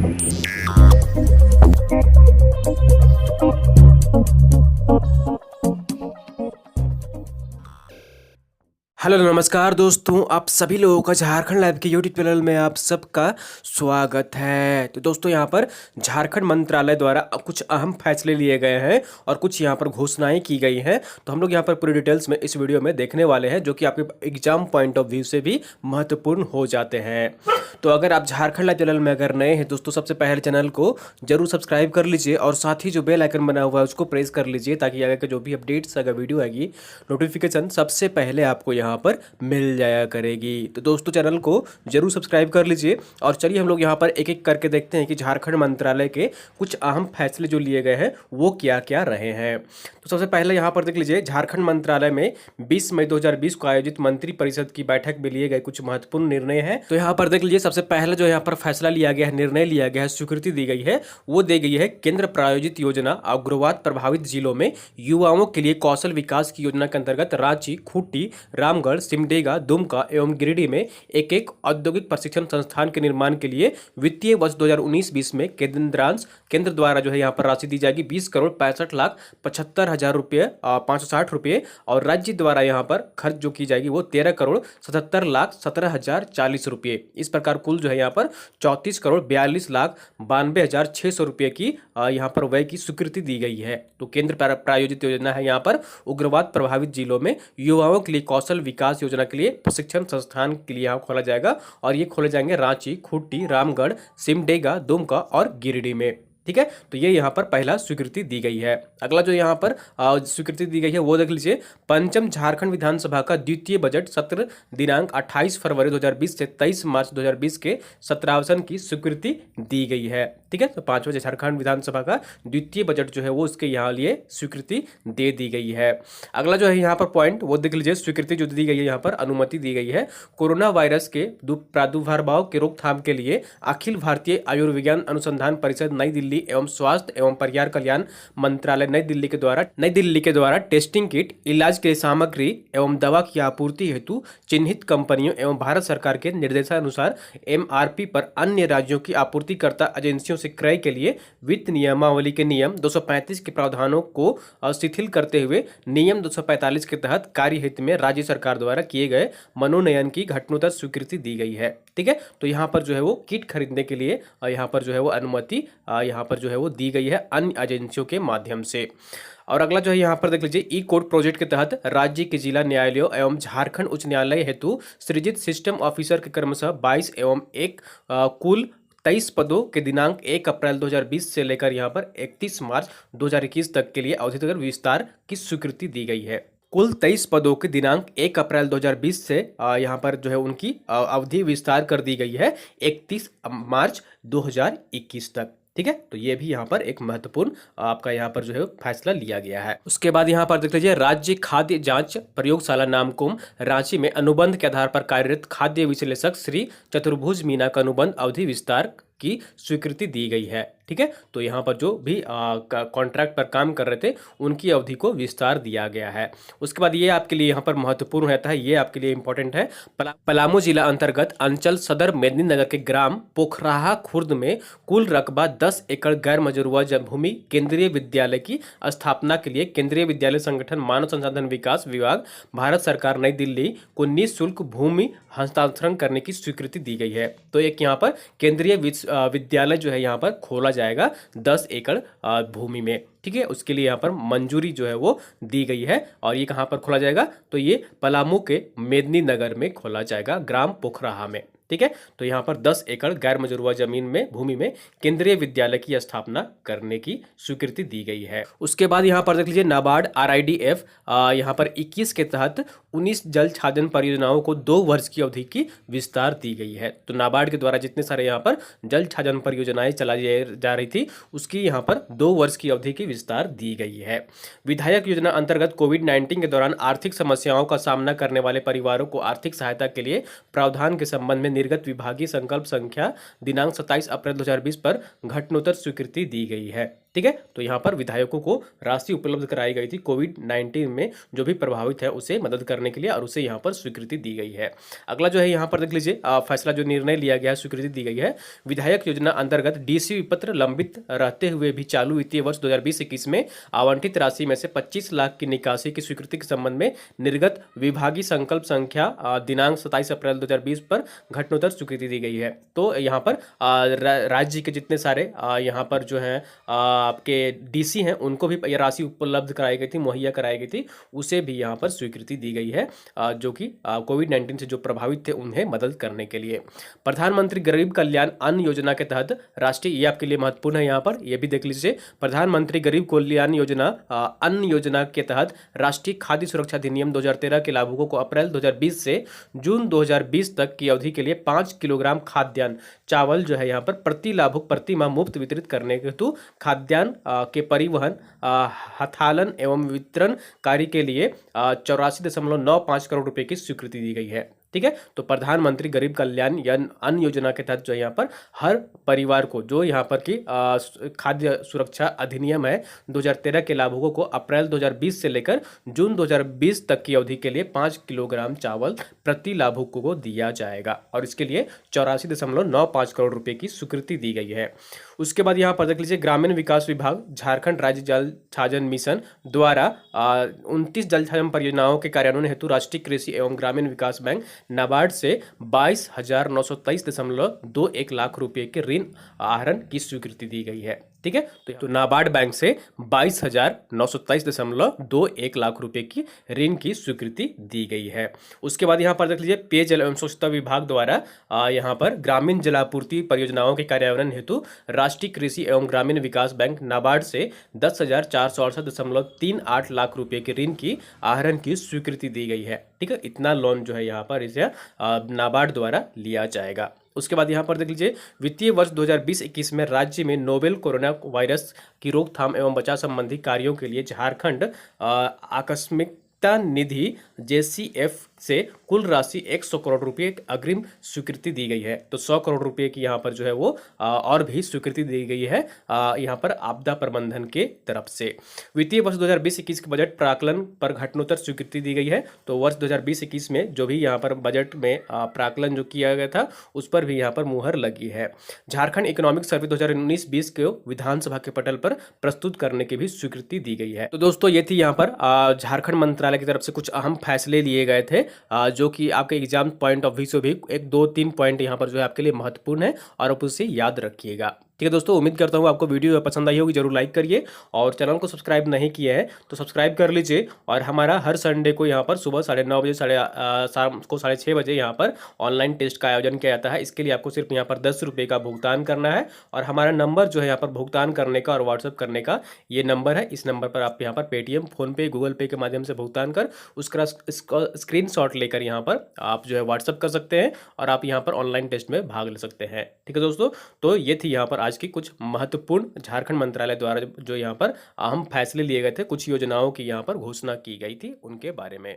Hello नमस्कार दोस्तों, आप सभी लोगों का झारखंड लाइव के यूट्यूब चैनल में आप सबका स्वागत है। तो दोस्तों यहाँ पर झारखंड मंत्रालय द्वारा कुछ अहम फैसले लिए गए हैं और कुछ यहाँ पर घोषणाएं की गई हैं। तो हम लोग यहाँ पर पूरी डिटेल्स में इस वीडियो में देखने वाले हैं, जो कि आपके एग्जाम पॉइंट ऑफ व्यू से भी महत्वपूर्ण हो जाते हैं। तो अगर आप झारखंड लाइव चैनल में अगर नए हैं दोस्तों, सबसे पहले चैनल को जरूर सब्सक्राइब कर लीजिए और साथ ही जो बेल आइकन बना हुआ है उसको प्रेस कर लीजिए, ताकि आगे के जो भी अपडेट्स अगर वीडियो आएगी नोटिफिकेशन सबसे पहले आपको यहाँ पर मिल जाया करेगी। तो दोस्तों चैनल को जरूर सब्सक्राइब कर लीजिए और चलिए हम लोग यहाँ पर एक एक करके देखते हैं कि झारखंड मंत्रालय के कुछ अहम फैसले जो लिए गए हैं वो क्या क्या रहे हैं। तो सबसे पहले यहाँ पर देख लीजिए, झारखंड मंत्रालय में 20 मई 2020 को आयोजित मंत्री परिषद की बैठक में लिए गए कुछ महत्वपूर्ण निर्णय हैं। तो यहाँ पर देख लीजिए, सबसे पहले जो यहाँ पर फैसला लिया गया है, निर्णय लिया गया है, स्वीकृति दी गई है, वो दी गई है केंद्र प्रायोजित योजना उग्रवाद प्रभावित जिलों में युवाओं के लिए कौशल विकास की योजना के अंतर्गत रांची, खूंटी, रामगढ़, सिमडेगा, दुमका एवं गिरिडीह में एक एक औद्योगिक प्रशिक्षण संस्थान के निर्माण के लिए वित्तीय वर्ष 2019-20 में केंद्र द्वारा जो है यहाँ पर राशि दी जाएगी 20,65,75,000 रुपये 560 रुपये, और राज्य द्वारा यहाँ पर खर्च जो की जाएगी वो 13,77,17,040 रुपये। इस प्रकार कुल जो है यहाँ पर 34,42,92,600 रुपये की यहाँ पर व्यय की स्वीकृति दी गई है। तो केंद्र प्रायोजित योजना है यहाँ पर उग्रवाद प्रभावित जिलों में युवाओं के लिए कौशल विकास योजना के लिए प्रशिक्षण संस्थान के लिए यहाँ खोला जाएगा, और ये खोले जाएंगे रांची, खूंटी, रामगढ़, सिमडेगा, दुमका और गिरिडीह में। ठीक है, तो ये यहाँ पर पहला स्वीकृति दी गई है। अगला जो यहाँ पर स्वीकृति दी गई है वो देख लीजिए, पंचम झारखंड विधानसभा का द्वितीय बजट सत्र दिनांक 28 फरवरी 2020 से 23 मार्च 2020 के सत्रावसान की स्वीकृति दी गई है। ठीक है, तो पांचवें झारखंड विधानसभा का द्वितीय बजट जो है वो इसके यहाँ लिए स्वीकृति दे दी गई है। अगला जो है यहाँ पर पॉइंट वो देख लीजिए, स्वीकृति जो दी गई है यहाँ पर अनुमति दी गई है कोरोना वायरस के प्रादुर्भाव के रोकथाम के लिए अखिल भारतीय आयुर्विज्ञान अनुसंधान परिषद नई दिल्ली एवं स्वास्थ्य एवं परिवार कल्याण मंत्रालय नई दिल्ली के द्वारा टेस्टिंग किट, इलाज के सामग्री एवं दवा की आपूर्ति हेतु चिन्हित कंपनियों एवं भारत सरकार के निर्देशानुसार MRP पर अन्य राज्यों की आपूर्तिकर्ता एजेंसियों से क्रय के लिए वित्त नियमावली के नियम 235 के प्रावधानों को शिथिल करते हुए नियम 245 के तहत कार्य हित में राज्य सरकार द्वारा किए गए मनोनयन की घटनोत्तर स्वीकृति दी गई है। ठीक है, तो यहाँ पर जो है वो किट खरीदने के लिए यहाँ पर जो है वो अनुमति यहाँ पर जो है वो दी गई है अन्य एजेंसियों के माध्यम से। और अगला जो है यहाँ पर देख लीजिए, ई कोड प्रोजेक्ट के तहत राज्य के जिला न्यायालयों एवं झारखंड उच्च न्यायालय हेतु सृजित सिस्टम ऑफिसर के क्रमशः 22 एवं 1 कुल 23 पदों के दिनांक 1 अप्रैल 2020 से लेकर यहाँ पर 31 मार्च 2021 तक के लिए अवधि तक विस्तार की स्वीकृति दी गई है। कुल 23 पदों के दिनांक 1 अप्रैल 2020 से यहाँ पर जो है उनकी अवधि विस्तार कर दी गई है 31 मार्च 2021 तक। ठीक है, तो ये भी यहाँ पर एक महत्वपूर्ण आपका यहाँ पर जो है फैसला लिया गया है। उसके बाद यहाँ पर देख लीजिए, राज्य खाद्य जांच प्रयोगशाला नामकुम रांची में अनुबंध के आधार पर कार्यरत खाद्य विश्लेषक श्री चतुर्भुज मीना का अनुबंध अवधि विस्तार की स्वीकृति दी गई है। ठीक है, तो यहाँ पर जो भी कॉन्ट्रैक्ट पर काम कर रहे थे उनकी अवधि को विस्तार दिया गया है। उसके बाद ये आपके लिए यहाँ पर महत्वपूर्ण रहता है, ये आपके लिए इंपॉर्टेंट है। पलामू जिला अंतर्गत अंचल सदर मेदिनीनगर के ग्राम पोखराहा खुर्द में कुल रकबा 10 एकड़ गैर मजरूआ भूमि केंद्रीय विद्यालय की स्थापना के लिए केंद्रीय विद्यालय संगठन मानव संसाधन विकास विभाग भारत सरकार नई दिल्ली को निःशुल्क भूमि हस्तांतरण करने की स्वीकृति दी गई है। तो एक यहाँ पर केंद्रीय विद्यालय जो है यहाँ पर खोला जाएगा 10 एकड़ भूमि में। ठीक है, उसके लिए यहाँ पर मंजूरी जो है वो दी गई है, और ये कहाँ पर खोला जाएगा, तो ये पलामू के मेदिनीनगर में खोला जाएगा, ग्राम पोखराहा में। ठीक है, तो यहाँ पर 10 एकड़ गैर मजरूआ जमीन में भूमि में केंद्रीय विद्यालय की स्थापना करने की स्वीकृति दी गई है। उसके बाद यहाँ पर देख लीजिए, नाबार्ड RIDF यहाँ पर 21 के तहत 19 जल छाजन परियोजनाओं को 2 वर्ष की अवधि की विस्तार दी गई है। तो नाबार्ड के द्वारा जितने सारे यहाँ पर जल छाजन परियोजनाएं चलाई जा रही थी उसकी यहाँ पर 2 वर्ष की अवधि की विस्तार दी गई है। विधायक योजना अंतर्गत कोविड-19 के दौरान आर्थिक समस्याओं का सामना करने वाले परिवारों को आर्थिक सहायता के लिए प्रावधान के संबंध में निर्गत विभागीय संकल्प संख्या दिनांक 27 अप्रैल 2020 पर घटनोत्तर स्वीकृति दी गई है। ठीक है। तो यहाँ पर विधायकों को राशि उपलब्ध कराई गई थी कोविड-19 में जो भी प्रभावित है उसे मदद करने के लिए, और उसे यहाँ पर स्वीकृति दी गई है। अगला जो है यहाँ पर देख लीजिए, फैसला जो निर्णय लिया गया है, स्वीकृति दी गई है। विधायक योजना अंतर्गत डीसी पत्र लंबित रहते हुए भी चालू वित्तीय वर्ष 2020-21 में आवंटित राशि में से 25 लाख की निकासी की स्वीकृति के संबंध में निर्गत विभागीय संकल्प संख्या दिनांक 27 अप्रैल 2020 पर घटनोत्तर स्वीकृति दी गई है। तो यहाँ पर राज्य के जितने सारे यहाँ पर जो है आपके डीसी हैं उनको भी यह राशि उपलब्ध कराई गई थी, मुहैया कराई गई थी, उसे भी यहाँ पर स्वीकृति दी गई है, जो कि कोविड-19 से जो प्रभावित थे उन्हें मदद करने के लिए। प्रधानमंत्री गरीब कल्याण अन्न योजना के तहत राष्ट्रीय, ये आपके लिए महत्वपूर्ण है, यहाँ पर ये भी देख लीजिए, प्रधानमंत्री गरीब कल्याण योजना अन्न योजना के तहत राष्ट्रीय खाद्य सुरक्षा अधिनियम 2013 के लाभुकों को अप्रैल 2020 से जून 2020 तक की अवधि के लिए 5 किलोग्राम खाद्यान्न चावल जो है यहाँ पर प्रति लाभुक प्रति माह मुफ्त वितरित करने हेतु खाद्यान्न के परिवहन, हथालन एवं वितरण कार्य के लिए 84.95 करोड़ रुपए की स्वीकृति दी गई है। ठीक है। तो प्रधानमंत्री गरीब कल्याण अन्न योजना के तहत जो यहाँ पर हर परिवार को, जो यहाँ पर की खाद्य सुरक्षा अधिनियम है 2013 के लाभुकों को अप्रैल 2020 से लेकर जून 2020 तक की अवधि के लिए 5 किलोग्राम चावल प्रति लाभुकों को दिया जाएगा, और इसके लिए 84.95 करोड़ रुपए की स्वीकृति दी गई है। उसके बाद यहाँ पर देख लीजिए, ग्रामीण विकास विभाग झारखंड राज्य जल छाजन मिशन द्वारा 29 जल छाजन परियोजनाओं के कार्यान्वयन हेतु राष्ट्रीय कृषि एवं ग्रामीण विकास बैंक नाबार्ड से 22,923.21 लाख रुपए के ऋण आहरण की स्वीकृति दी गई है। ठीक है। तो नाबार्ड बैंक से 22,923.21 लाख रुपए की ऋण की स्वीकृति दी गई है। उसके बाद यहाँ पर देख लीजिए, पेयजल एवं स्वच्छता विभाग द्वारा यहाँ पर ग्रामीण जलापूर्ति परियोजनाओं के कार्यान्वयन हेतु राष्ट्रीय कृषि एवं ग्रामीण विकास बैंक नाबार्ड से 10,468.38 लाख रुपए के ऋण की आहरण की स्वीकृति दी गई है। ठीक है। इतना लोन जो है यहाँ पर इसे नाबार्ड द्वारा लिया जाएगा। उसके बाद यहाँ पर देख लीजिए, वित्तीय वर्ष 2020-21 में राज्य में नोवेल कोरोना वायरस की रोकथाम एवं बचाव संबंधी कार्यों के लिए झारखंड आकस्मिकता निधि JCF से कुल राशि 100 करोड़ रुपए अग्रिम स्वीकृति दी गई है। तो 100 करोड़ रुपए की यहाँ पर जो है वो और भी स्वीकृति दी गई है यहाँ पर आपदा प्रबंधन के तरफ से। वित्तीय वर्ष 2020-21 के बजट प्राकलन पर घटनोत्तर स्वीकृति दी गई है। तो वर्ष 2020-21 में जो भी यहाँ पर बजट में प्राकलन जो किया गया था उस पर भी यहाँ पर मुहर लगी है। झारखंड इकोनॉमिक सर्वे 2019-20 को विधानसभा के पटल पर प्रस्तुत करने की भी स्वीकृति दी गई है। तो दोस्तों ये थी यहाँ पर झारखंड मंत्रालय की तरफ से कुछ अहम फैसले लिए गए थे, जो कि आपके एग्जाम पॉइंट ऑफ व्यू से भी 1-2-3 पॉइंट यहाँ पर जो है आपके लिए महत्वपूर्ण है, और आप उसे याद रखिएगा। ठीक है दोस्तों, उम्मीद करता हूँ आपको वीडियो पसंद आई होगी। जरूर लाइक करिए, और चैनल को सब्सक्राइब नहीं किया है तो सब्सक्राइब कर लीजिए। और हमारा हर संडे को यहाँ पर सुबह 9:30 बजे शाम को 6:30 बजे यहाँ पर ऑनलाइन टेस्ट का आयोजन किया जाता है। इसके लिए आपको सिर्फ यहाँ पर 10 रुपये का भुगतान करना है, और हमारा नंबर जो है यहाँ पर भुगतान करने का और व्हाट्सअप करने का ये नंबर है। इस नंबर पर आप यहाँ पर पेटीएम, फोनपे, गूगल पे के माध्यम से भुगतान कर उसका स्क्रीनशॉट लेकर यहाँ पर आप जो है व्हाट्सअप कर सकते हैं, और आप यहाँ पर ऑनलाइन टेस्ट में भाग ले सकते हैं। ठीक है दोस्तों, तो ये थी यहाँ पर आज की कुछ महत्वपूर्ण झारखंड मंत्रालय द्वारा जो यहाँ पर अहम फैसले लिए गए थे, कुछ योजनाओं की यहाँ पर घोषणा की गई थी उनके बारे में।